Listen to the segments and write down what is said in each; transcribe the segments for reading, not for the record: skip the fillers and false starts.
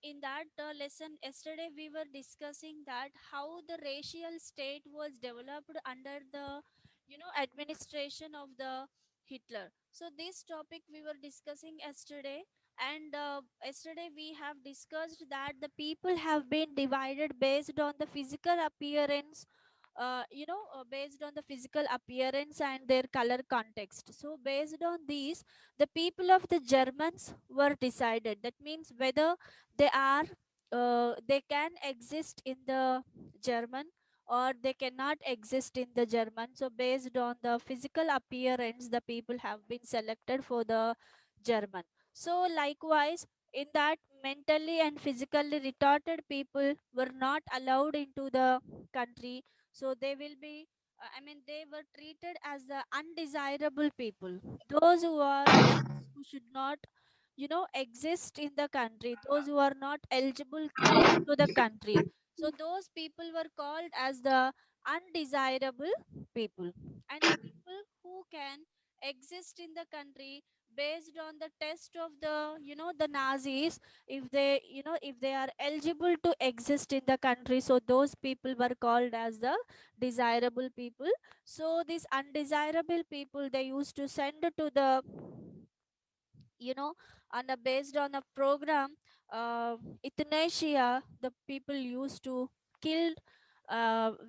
in that lesson yesterday we were discussing that how the racial state was developed under the administration of the Hitler. So this topic we were discussing yesterday, and yesterday we have discussed that the people have been divided based on the physical appearance, based on the physical appearance and their color context. So based on these, the people of the Germans were decided. That means whether they are they can exist in the German or they cannot exist in the German. So based on the physical appearance, the people have been selected for the German. So likewise, in that mentally and physically retarded people were not allowed into the country. So they will be they were treated as the undesirable people, those who are those who should not exist in the country, those who are not eligible to come to the country. So those people were called as the undesirable people. And the people who can exist in the country based on the test of the Nazis, if they are eligible to exist in the country, so those people were called as the desirable people. So these undesirable people, they used to send to the you know and based on a program, euthanasia, the people used to kill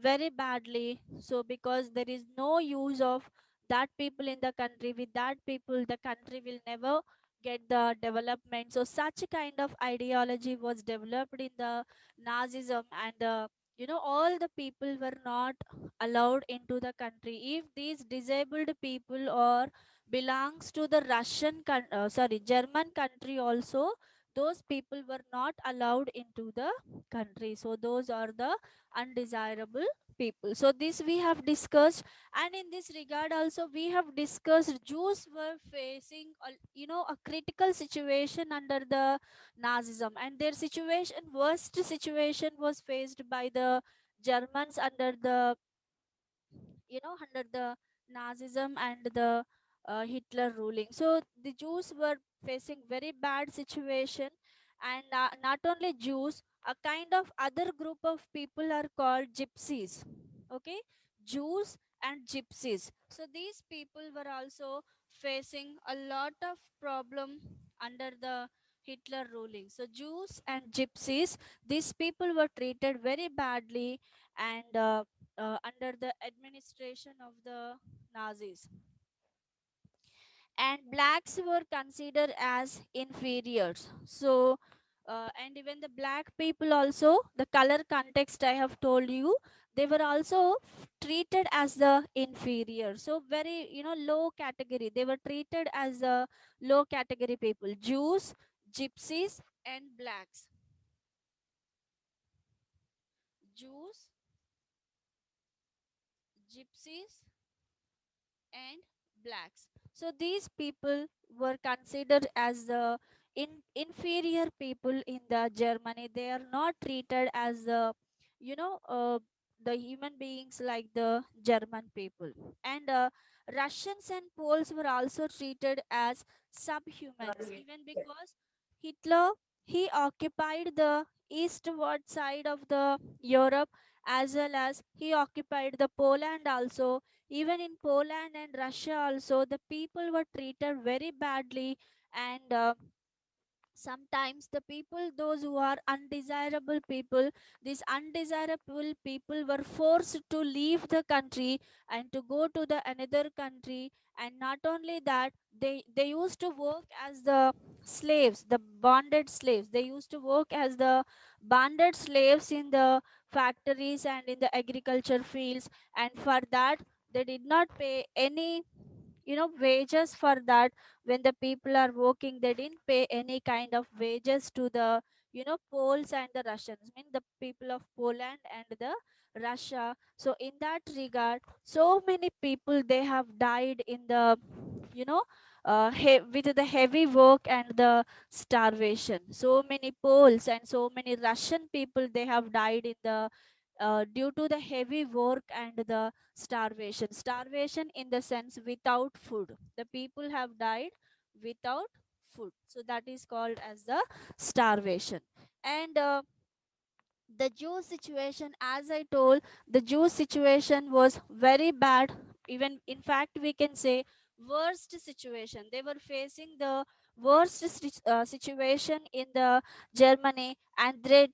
very badly. So because there is no use of that people in the country, with that people the country will never get the development. So such kind of ideology was developed in the Nazism, and all the people were not allowed into the country. If these disabled people or belongs to the German country also, those people were not allowed into the country. So those are the undesirable people. So this we have discussed, and in this regard also we have discussed Jews were facing a critical situation under the Nazism, and their worst situation was faced by the Germans under the Nazism and the Hitler ruling. So the Jews were facing very bad situation, and not only Jews, a kind of other group of people are called gypsies. Okay, Jews and gypsies. So these people were also facing a lot of problem under the Hitler ruling. So Jews and gypsies, these people were treated very badly, and under the administration of the Nazis. And blacks were considered as inferiors. So, and even the black people also, the color context I have told you, they were also treated as the inferior. So, very, low category. They were treated as the low category people. Jews, gypsies, and blacks. Jews, gypsies, and blacks. So these people were considered as the inferior people in the Germany. They are not treated as you know uh, the human beings like the German people. And Russians and Poles were also treated as subhumans, even because Hitler, he occupied the eastward side of the Europe, as well as he occupied the Poland also. Even in Poland and Russia also, the people were treated very badly, and sometimes the people, those who are undesirable people, these undesirable people were forced to leave the country and to go to the another country. And not only that, they used to work as the slaves, the bonded slaves. They used to work as the bonded slaves in the factories and in the agriculture fields, and for that they did not pay any wages for that. When the people are working, they didn't pay any kind of wages to the Poles and the Russians, I mean the people of Poland and the Russia. So in that regard, so many people, they have died in the you know with the heavy work and the starvation. So many Poles and so many Russian people, they have died in the due to the heavy work and the starvation in the sense without food. The people have died without food. So that is called as the starvation. And the Jew situation, as I told, the Jew situation was very bad. Even in fact, we can say worst situation. They were facing the worst situation in the Germany, and they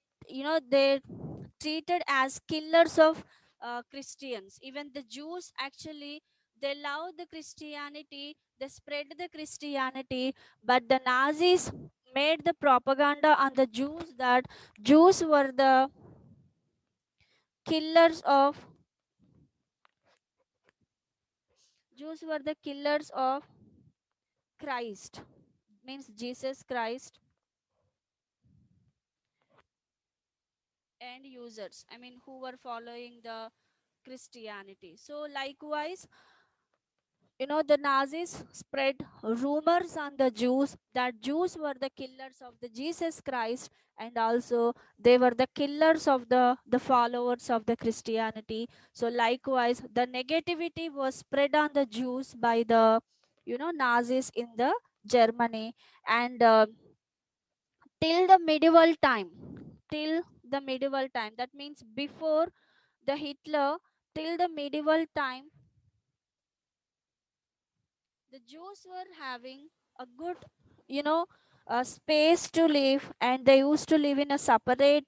treated as killers of Christians. Even the Jews actually, they loved the Christianity, they spread the Christianity, but the Nazis made the propaganda on the Jews that Jews were the killers of Jews were the killers of Christ, means Jesus Christ, and users. I mean, who were following the Christianity. So likewise, the Nazis spread rumors on the Jews that Jews were the killers of the Jesus Christ, and also they were the killers of the followers of the Christianity. So likewise, the negativity was spread on the Jews by the Nazis in the Germany. And till the medieval time, till the medieval time, that means before the Hitler, till the medieval time, the Jews were having a good, you know, space to live, and they used to live in a separate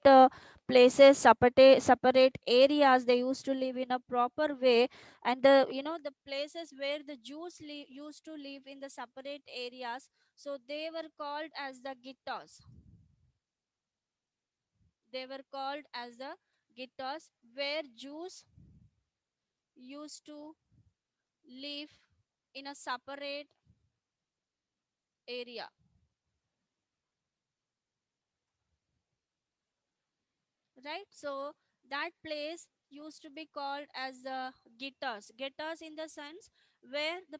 places, separate areas. They used to live in a proper way, and the places where the Jews used to live in the separate areas. So they were called as the ghettos. They were called as the ghettos, where Jews used to live in a separate area, right? So that place used to be called as the ghettos in the sense where the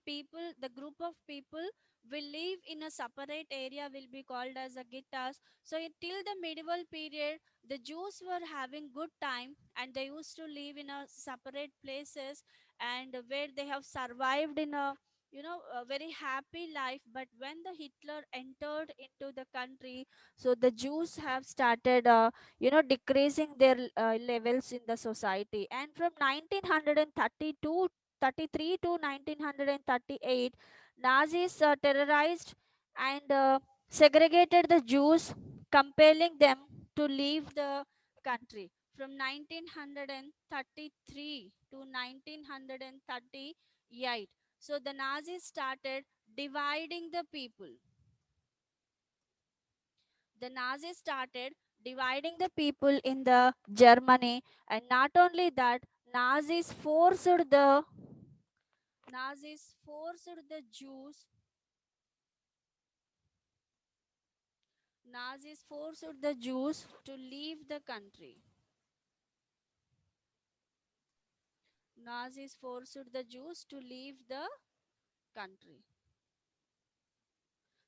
group of people will live in a separate area will be called as a ghettos. So till the medieval period, the Jews were having good time, and they used to live in a separate places, and where they have survived in a very happy life. But when the Hitler entered into the country, so the Jews have started decreasing their levels in the society. And from 1932 33 to 1938, Nazis terrorized and segregated the Jews, compelling them to leave the country. From 1933 to 1938, so the Nazis started dividing the people. The Nazis started dividing the people in the Germany, and not only that, Nazis forced the Jews. Nazis forced the Jews to leave the country. Nazis forced the Jews to leave the country.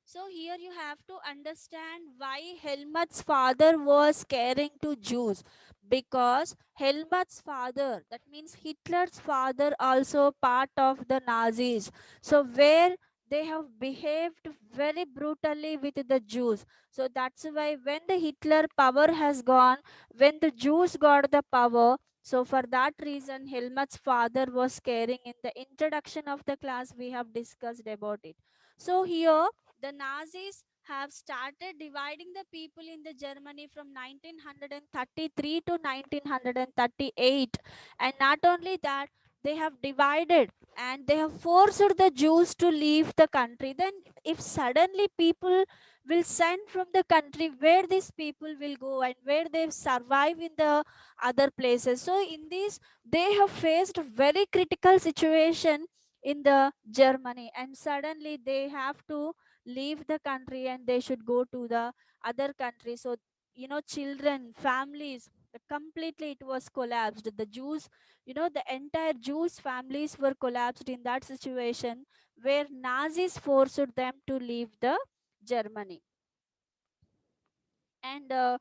So here you have to understand why Helmut's father was caring to Jews, because Helmut's father, that means Hitler's father, also part of the Nazis. So where they have behaved very brutally with the Jews. So that's why when the Hitler power has gone, when the Jews got the power, so for that reason Helmut's father was caring. In the introduction of the class we have discussed about it. So here the Nazis have started dividing the people in the Germany from 1933 to 1938. And not only that, they have divided and they have forced the Jews to leave the country. Then if suddenly people will send from the country, where these people will go and where they survive in the other places. So in this, they have faced very critical situation in the Germany, and suddenly they have to leave the country and they should go to the other country. So children, families, completely it was collapsed. The Jews, the entire Jews families were collapsed in that situation, where Nazis forced them to leave the Germany. And by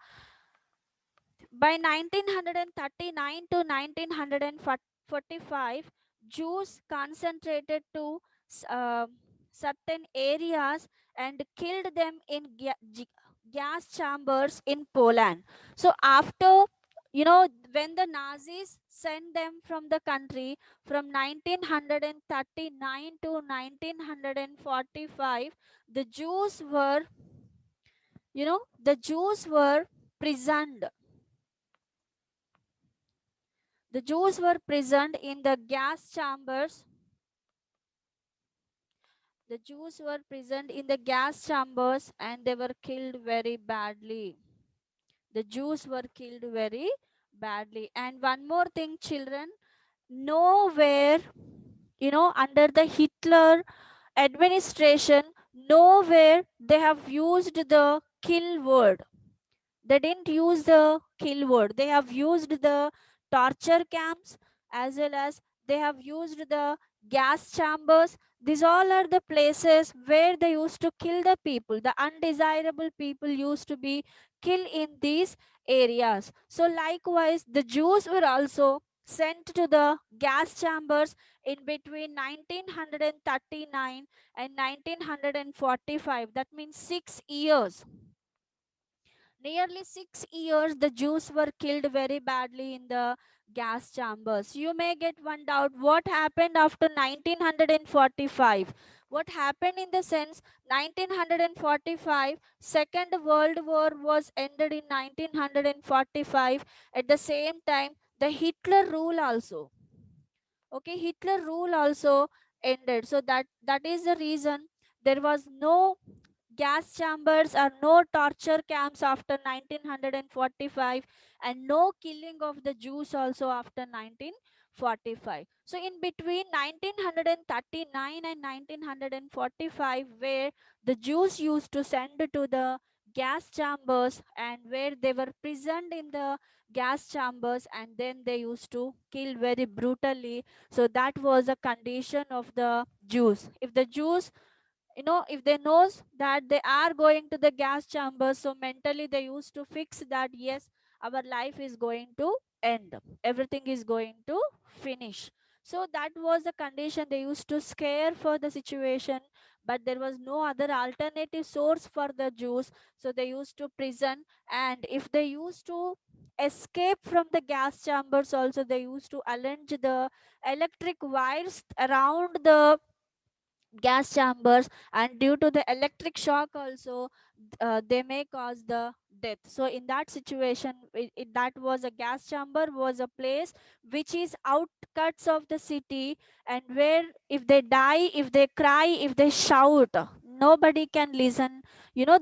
1939 to 1945, Jews concentrated to certain areas, and killed them in gas chambers in Poland. So after, when the Nazis sent them from the country from 1939 to 1945, the Jews were, the Jews were prisoned. The Jews were prisoned in the gas chambers. The Jews were prisoned in the gas chambers and they were killed very badly. The Jews were killed very badly. And one more thing, children, nowhere, under the Hitler administration, nowhere they have used the kill word. They didn't use the kill word. They have used the torture camps, as well as they have used the gas chambers. These all are the places where they used to kill the people. The undesirable people used to be killed in these areas. So likewise, the Jews were also sent to the gas chambers in between 1939 and 1945. That means 6 years. Nearly 6 years, the Jews were killed very badly in the gas chambers. You may get one doubt, what happened after 1945? What happened in the sense 1945, Second World War was ended in 1945. At the same time, the Hitler rule also. Okay, Hitler rule also ended. So that is the reason there was no gas chambers or no torture camps after 1945, and no killing of the Jews also after 1945. So in between 1939 and 1945, where the Jews used to send to the gas chambers and where they were prisoned in the gas chambers, and then they used to kill very brutally. So that was a condition of the Jews. If the Jews, if they knows that they are going to the gas chamber, so mentally they used to fix that, yes, our life is going to end, everything is going to finish. So that was the condition. They used to scare for the situation, but there was no other alternative source for the Jews, so they used to prison. And if they used to escape from the gas chambers also, they used to arrange the electric wires around the gas chambers, and due to the electric shock also, they may cause the death. So in that situation, that was a gas chamber was a place which is outcuts of the city, and where if they die, if they cry, if they shout, nobody can listen,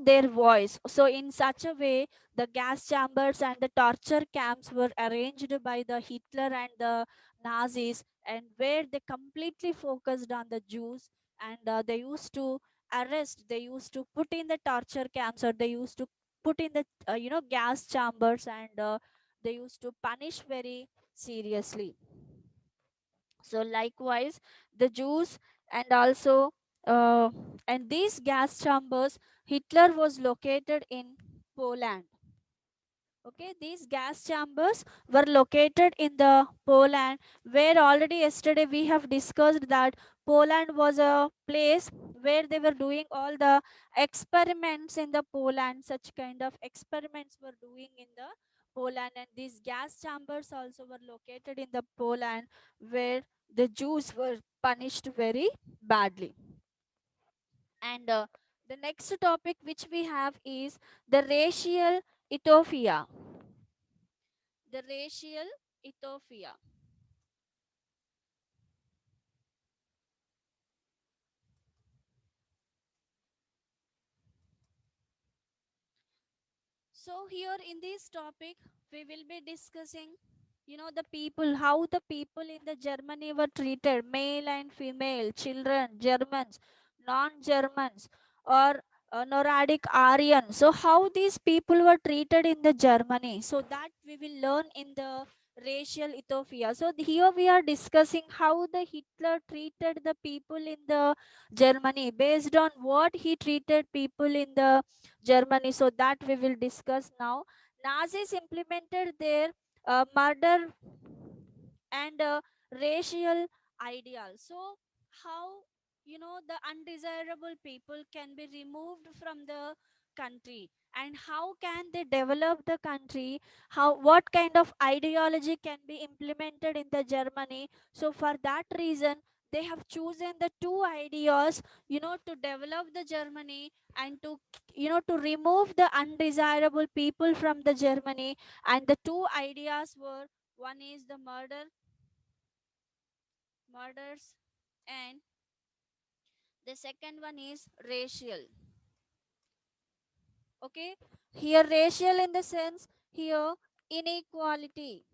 their voice. So in such a way, the gas chambers and the torture camps were arranged by the Hitler and the Nazis, and where they completely focused on the Jews. And they used to arrest, they used to put in the torture camps, or they used to put in the gas chambers, and they used to punish very seriously. So likewise, the Jews, and also uh, and these gas chambers, Hitler was located in Poland. Okay, these gas chambers were located in the Poland, where already yesterday we have discussed that Poland was a place where they were doing all the experiments in the Poland. Such kind of experiments were doing in the Poland, and these gas chambers also were located in the Poland, where the Jews were punished very badly. And the next topic which we have is the racial Ethiopia. The racial Ethiopia. So here in this topic, we will be discussing, the people, how the people in the Germany were treated, male and female, children, Germans, non-Germans, or Nordic Aryan. So how these people were treated in the Germany. So that we will learn in the racial Ethiopia. So here we are discussing how the Hitler treated the people in the Germany, based on what he treated people in the Germany. So that we will discuss now. Nazis implemented their murder and racial ideal. So how, the undesirable people can be removed from the country, and how can they develop the country, how what kind of ideology can be implemented in the Germany. So for that reason they have chosen the two ideas, to develop the Germany, and to remove the undesirable people from the Germany. And the two ideas were, one is the murders, and the second one is racial. Okay, here racial in the sense, here inequality,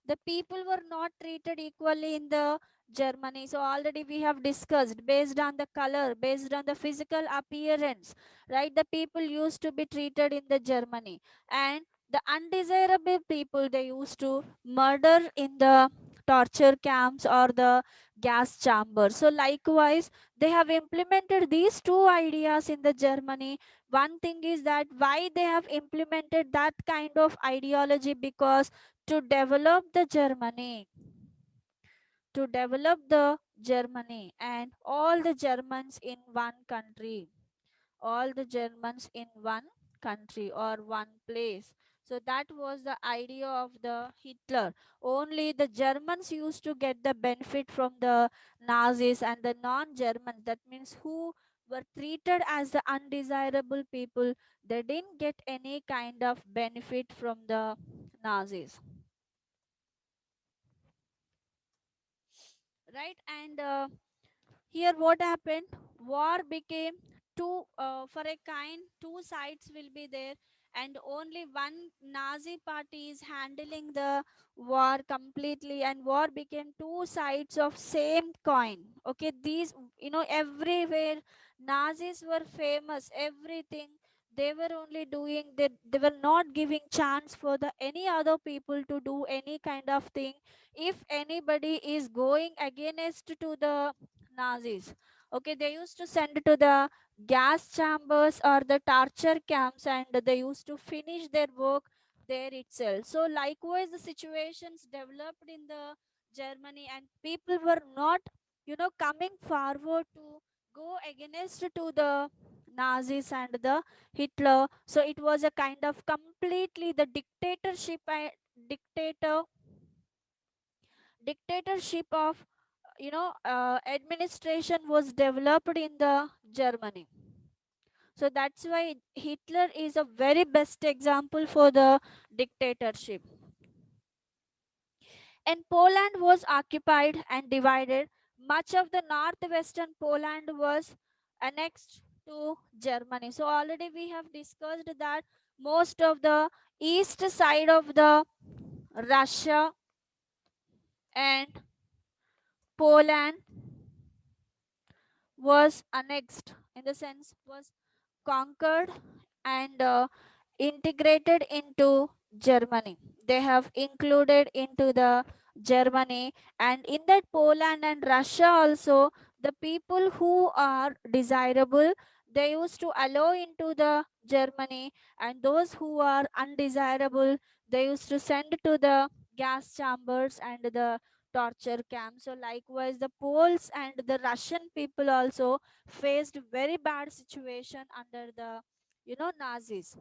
the people were not treated equally in the Germany. So already we have discussed, based on the color, based on the physical appearance, right? The people used to be treated in the Germany, and the undesirable people, they used to murder in the torture camps or the gas chambers. So likewise, they have implemented these two ideas in the Germany. One thing is that why they have implemented that kind of ideology, because to develop the Germany, to develop the Germany and all the Germans in one country, all the Germans in one country or one place. So that was the idea of the Hitler. Only the Germans used to get the benefit from the Nazis, and the non-Germans, that means who were treated as the undesirable people, they didn't get any kind of benefit from the Nazis, right? And here what happened, war became two, for a kind two sides will be there, and only one Nazi party is handling the war completely, and war became two sides of same coin. Okay, these, everywhere Nazis were famous, everything they were only doing, they were not giving chance for the any other people to do any kind of thing. If anybody is going against to the Nazis, okay, they used to send to the gas chambers or the torture camps, and they used to finish their work there itself. So likewise the situations developed in the Germany, and people were not, coming forward to go against to the Nazis and the Hitler. So it was a kind of completely the dictatorship and dictator dictatorship of, administration was developed in the Germany. So that's why Hitler is a very best example for the dictatorship. And Poland was occupied and divided. Much of the northwestern Poland was annexed to Germany. So already we have discussed that most of the east side of the Russia and Poland was annexed, in the sense was conquered and integrated into Germany. They have included into the Germany, and in that Poland and Russia also, the people who are desirable, they used to allow into the Germany, and those who are undesirable, they used to send to the gas chambers and the torture camps. So likewise the Poles and the Russian people also faced very bad situation under the, Nazis,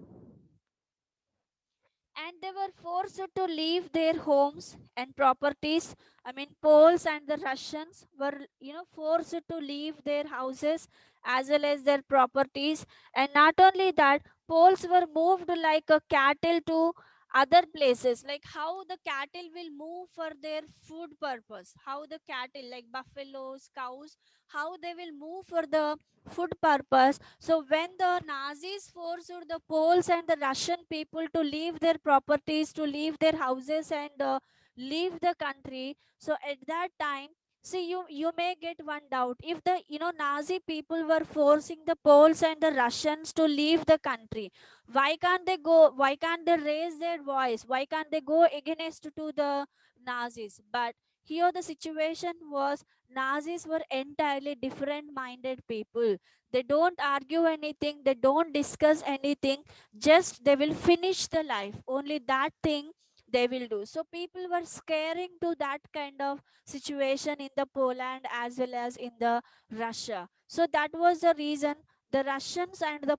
and they were forced to leave their homes and properties. I mean, Poles and the Russians were, forced to leave their houses as well as their properties. And not only that, Poles were moved like a cattle to other places, like how the cattle will move for their food purpose, how the cattle like buffaloes, cows, how they will move for the food purpose. So when the Nazis forced the Poles and the Russian people to leave their properties, to leave their houses, and leave the country, so at that time, see, you may get one doubt, if the, Nazi people were forcing the Poles and the Russians to leave the country, why can't they go? Why can't they raise their voice? Why can't they go against to the Nazis? But here the situation was, Nazis were entirely different minded people. They don't argue anything, they don't discuss anything, just they will finish the life. Only that thing they will do. So people were scaring to that kind of situation in the Poland as well as in the Russia. So that was the reason the Russians and the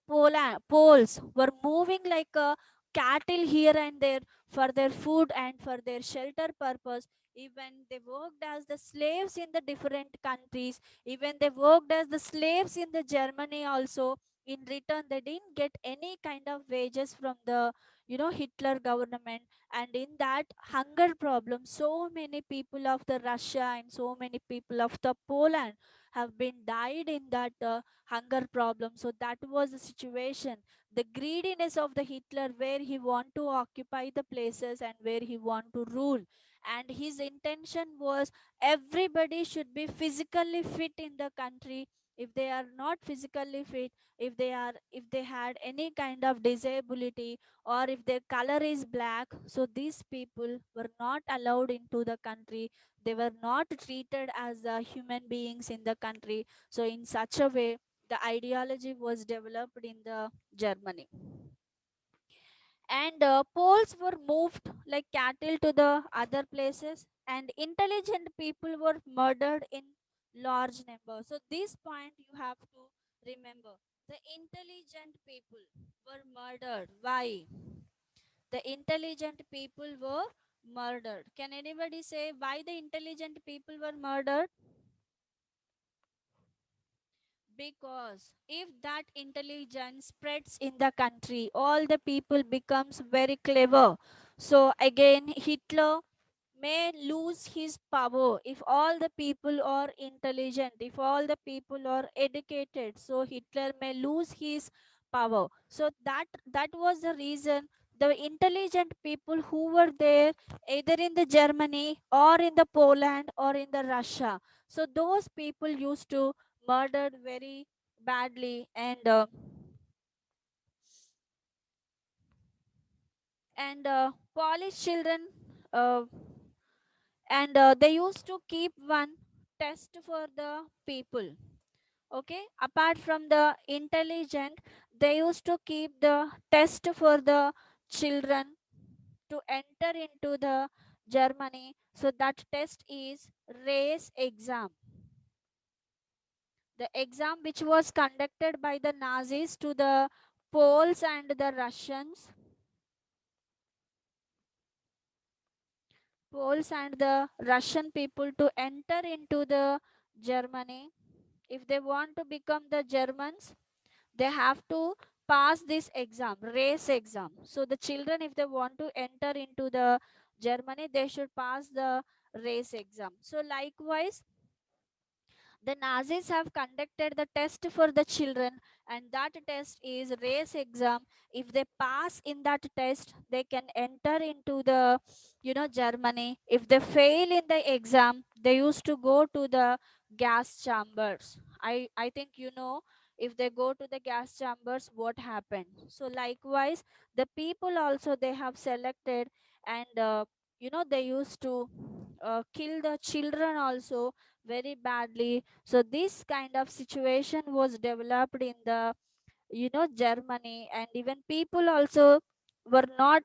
Poles were moving like a cattle here and there for their food and for their shelter purpose. Even they worked as the slaves in the different countries. Even they worked as the slaves in the Germany also. In return, they didn't get any kind of wages from the Hitler government. And in that hunger problem, so many people of the Russia and so many people of the Poland have been died in that hunger problem. So that was the situation, the greediness of the Hitler, where he want to occupy the places and where he want to rule. And his intention was everybody should be physically fit in the country. If they are not physically fit, if they had any kind of disability, or if their color is black, so these people were not allowed into the country. They were not treated as human beings in the country. So in such a way, the ideology was developed in the Germany. And Poles were moved like cattle to the other places, and intelligent people were murdered in large numbers. So this point you have to remember, the intelligent people were murdered. Why? The intelligent people were murdered. Can anybody say why the intelligent people were murdered? Because if that intelligence spreads in the country, all the people becomes very clever. So again, Hitler may lose his power if all the people are intelligent, if all the people are educated. So Hitler may lose his power. So that was the reason the intelligent people who were there either in the Germany or in the Poland or in the Russia. So those people used to murdered very badly. And Polish children, uh, and they used to keep one test for the people. Okay, apart from the intelligent, they used to keep the test for the children to enter into the Germany. So that test is race exam, the exam which was conducted by the Nazis to the Poles and the Poles and the Russian people to enter into the Germany. If they want to become the Germans, they have to pass this exam, race exam. So the children, if they want to enter into the Germany, they should pass the race exam. So likewise, the Nazis have conducted the test for the children, and that test is race exam. If they pass in that test, they can enter into the Germany. If they fail in the exam, they used to go to the gas chambers. I think if they go to the gas chambers, what happened. So likewise, the people also they have selected, and they used to kill the children also very badly. So this kind of situation was developed in the Germany. And even people also were not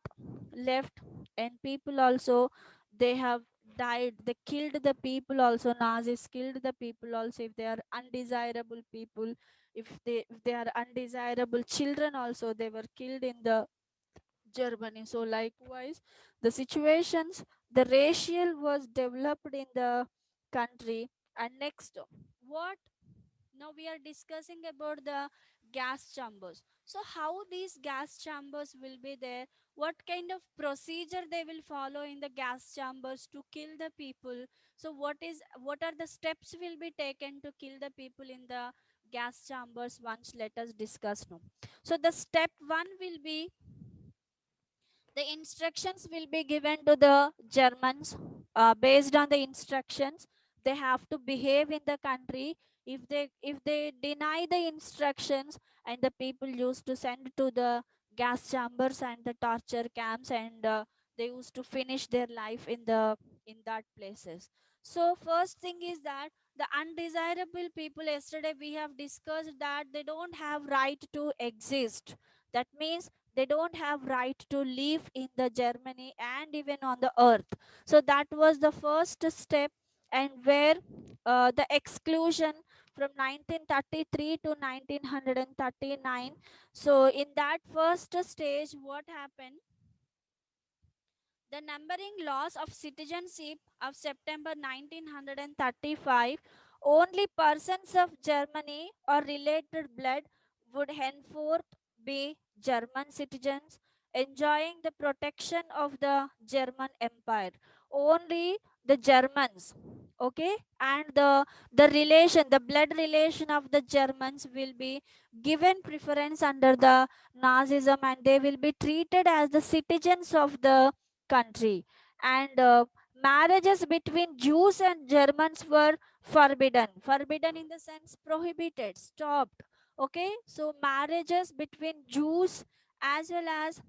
left, and people also they have died. They killed the people also. Nazis killed the people also, if they are undesirable people. If they are undesirable children also, they were killed in the Germany. So likewise, the situations, the racial was developed in the country. And next, what now we are discussing about the gas chambers. So how these gas chambers will be there? What kind of procedure they will follow in the gas chambers to kill the people? So what are the steps will be taken to kill the people in the gas chambers? Once let us discuss now. So the step one will be, the instructions will be given to the Germans. Based on the instructions, they have to behave in the country. If they deny the instructions, and the people used to send to the gas chambers and the torture camps, and they used to finish their life in that places. So first thing is that the undesirable people, yesterday we have discussed that they don't have right to exist. That means They don't have right to live in the Germany and even on the earth. So that was the first step, and where the exclusion from 1933 to 1939. So in that first stage, what happened? The numbering laws of citizenship of September 1935, only persons of Germany or related blood would henceforth be German citizens enjoying the protection of the German Empire. Only the Germans, okay, and the relation, the blood relation of the Germans will be given preference under the Nazism, and they will be treated as the citizens of the country. And marriages between Jews and Germans were forbidden. Forbidden in the sense prohibited, stopped. Okay, so marriages between Jews as well as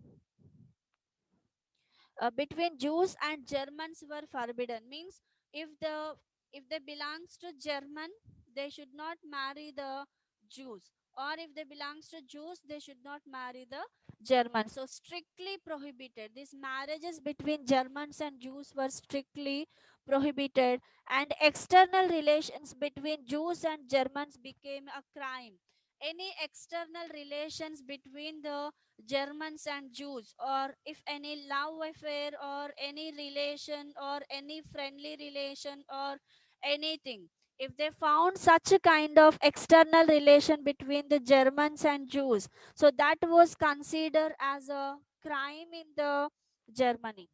between Jews and Germans were forbidden. Means if the if they belongs to German, they should not marry the Jews, or if they belongs to Jews, they should not marry the Germans. So strictly prohibited. These marriages between Germans and Jews were strictly prohibited, and external relations between Jews and Germans became a crime. Any external relations between the Germans and Jews, or if any love affair or any relation or any friendly relation or anything, if they found such a kind of external relation between the Germans and Jews, so that was considered as a crime in the Germany.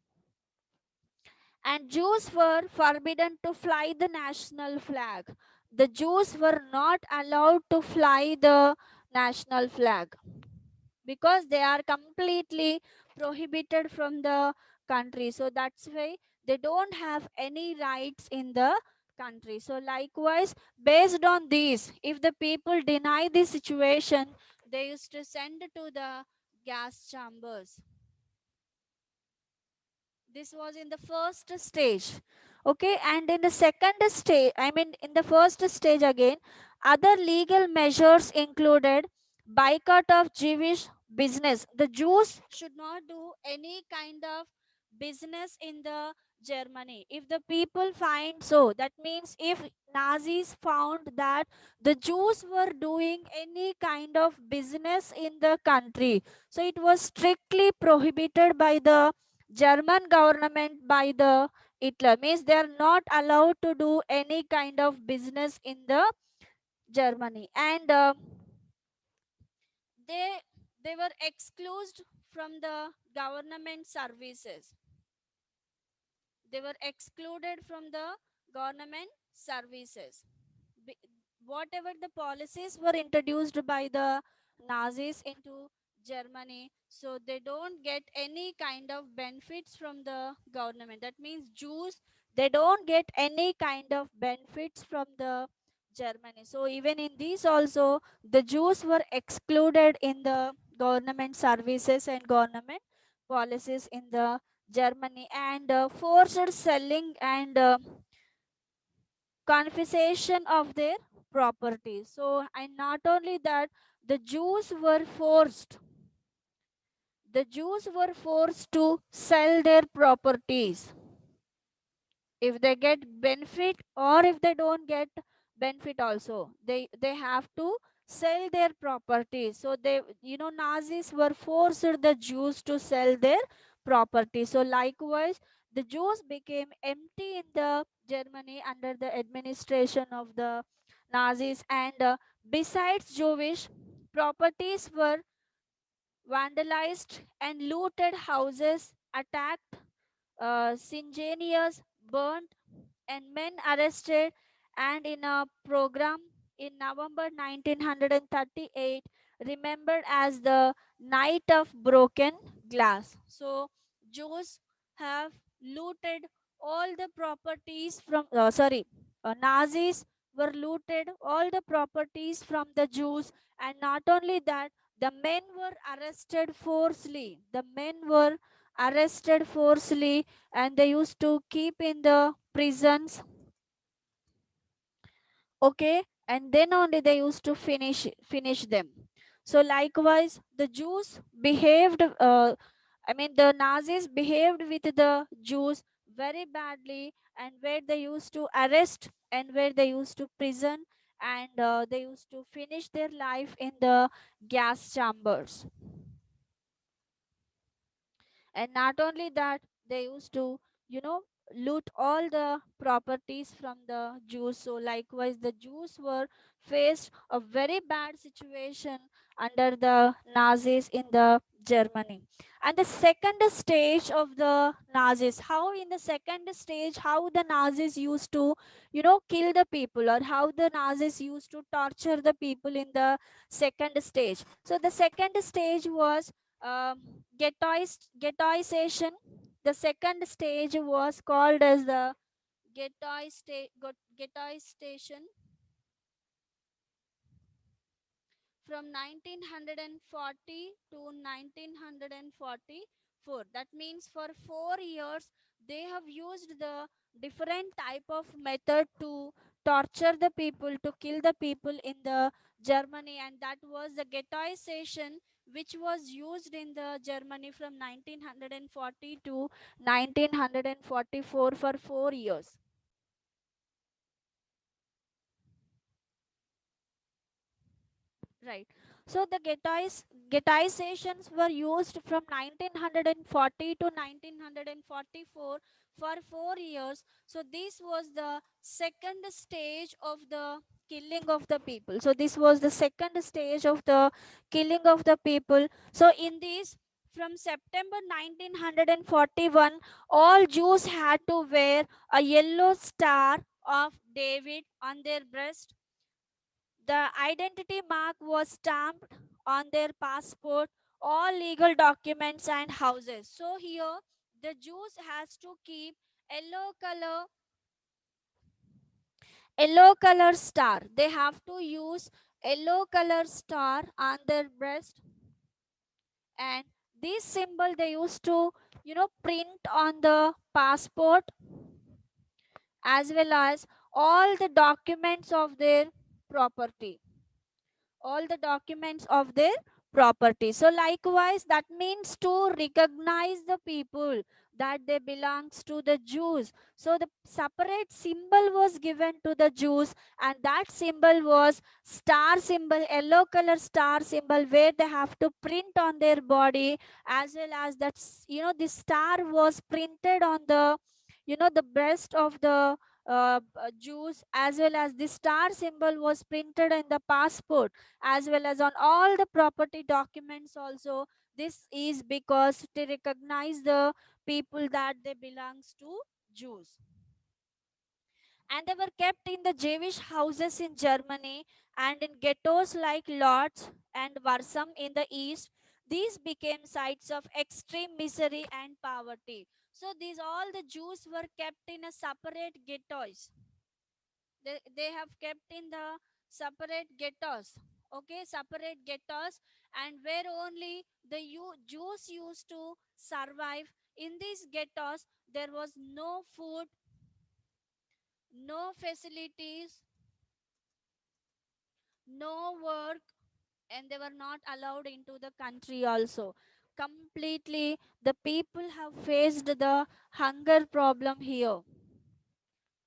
And Jews were forbidden to fly the national flag. The Jews were not allowed to fly the national flag because they are completely prohibited from the country. So that's why they don't have any rights in the country. So likewise, based on this, if the people deny this situation, they used to send to the gas chambers. This was in the first stage. Okay, and in the second stage, I mean in the first stage again, other legal measures included boycott of Jewish business. The Jews should not do any kind of business in the Germany. If the people find, so that means if Nazis found that the Jews were doing any kind of business in the country, so it was strictly prohibited by the German government, by the Hitler. Means they are not allowed to do any kind of business in the Germany, and they they were excluded from the government services. They were excluded from the government services. Be- Whatever the policies were introduced by the Nazis into Germany, so they don't get any kind of benefits from the government. That means Jews, they don't get any kind of benefits from the Germany. So even in these also, the Jews were excluded in the government services and government policies in the Germany, and forced selling and confiscation of their property. So, and not only that, the Jews were forced, the Jews were forced to sell their properties if they get benefit, or if they don't get benefit also, they have to sell their property. So they, Nazis were forced the Jews to sell their property. So likewise, the Jews became empty in the Germany under the administration of the Nazis, and besides Jewish properties were vandalized and looted, houses attacked, Singenius burnt, and men arrested. And in a program in November 1938, remembered as the Night of Broken Glass. So Jews have looted all the properties from, Nazis were looted all the properties from the Jews, and not only that, the men were arrested forcibly. The men were arrested forcibly, and they used to keep in the prisons. Okay, and then only they used to finish them. So likewise, the Jews behaved, the Nazis behaved with the Jews very badly, and where they used to arrest and where they used to prison, and they used to finish their life in the gas chambers. And not only that, they used to, you know loot all the properties from the Jews. So likewise, the Jews were faced a very bad situation under the Nazis in the Germany. And the second stage of the Nazis, how in the second stage, how the Nazis used to, kill the people, or how the Nazis used to torture the people in the second stage. So the second stage was, um, ghettoization. The second stage was called as the ghettoization from 1940 to 1944. That means for 4 years they have used the different type of method to torture the people, to kill the people in the Germany, and that was the ghettoization, which was used in the Germany from 1940 to 1944 for 4 years. Right. So the ghettoizations were used from 1940 to 1944 for 4 years. So this was the second stage of the killing of the people. So this was the second stage of the killing of the people. So in this, from September 1941, all Jews had to wear a yellow star of David on their breast. The identity mark was stamped on their passport, all legal documents and houses. So here the Jews has to keep yellow color yellow color star. They have to use yellow color star on their breast, and this symbol they used to, print on the passport, as well as all the documents of their property, all the documents of their property. So likewise, that means to recognize the people that they belongs to the Jews. So the separate symbol was given to the Jews, and that symbol was star symbol, yellow color star symbol, where they have to print on their body, as well as that, the star was printed on the, the breast of the Jews, as well as the star symbol was printed in the passport, as well as on all the property documents also. This is because to recognize the people that they belongs to Jews. And they were kept in the Jewish houses in Germany, and in ghettos like Lodz and Warsum in the east. These became sites of extreme misery and poverty. So these all the Jews were kept in a separate ghettos. They have kept in the separate ghettos. Okay, separate ghettos, and where only the Jews used to survive. In these ghettos there was no food, no facilities, no work, and they were not allowed into the country also. Completely the people have faced the hunger problem here.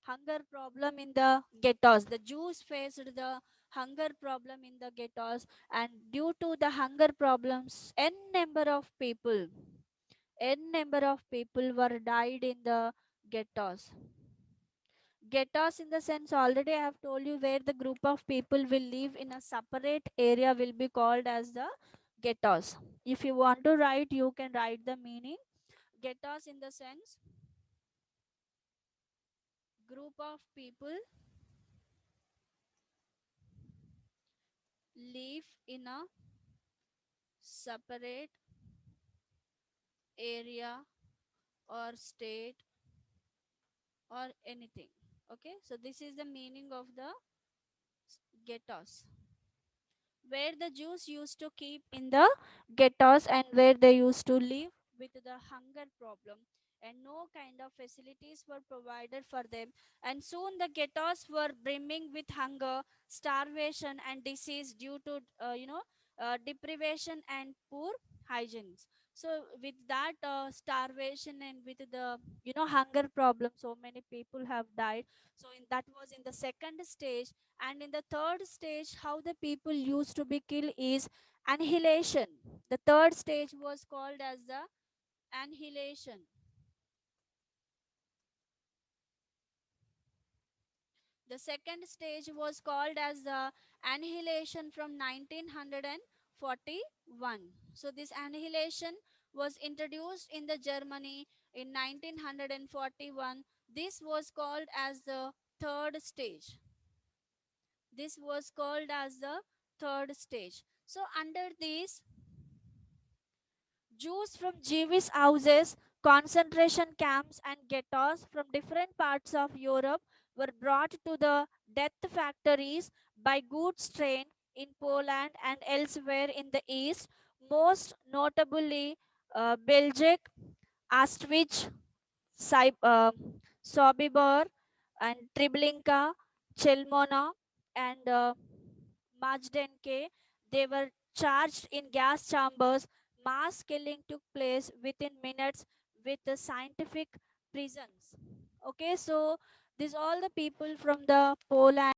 Hunger problem in the ghettos. The Jews faced the hunger problem in the ghettos, and due to the hunger problems, n number of people were died in the ghettos. Ghettos, in the sense, already I have told you, where the group of people will live in a separate area, will be called as the ghettos. If you want to write, you can write the meaning. Ghettos, in the sense, group of people live in a separate area or state or anything. Okay, so this is the meaning of the ghettos, where the Jews used to keep in the ghettos, and where they used to live with the hunger problem, and no kind of facilities were provided for them. And soon the ghettos were brimming with hunger, starvation and disease due to, deprivation and poor hygiene. So with that starvation and with the hunger problem, so many people have died. So that was in the second stage. And in the third stage, how the people used to be killed is annihilation. The third stage was called as the annihilation. The second stage was called as the annihilation from 1941. So this annihilation was introduced in the Germany in 1941. This was called as the third stage. This was called as the third stage. So under this, Jews from Jewish houses, concentration camps, and ghettos from different parts of Europe were brought to the death factories by goods train in Poland and elsewhere in the East, most notably Belgium, Auschwitz, Sobibor, and Treblinka, Chelmona, and Majdenke. They were charged in gas chambers. Mass killing took place within minutes with the scientific prisons. Okay, so these all the people from the Poland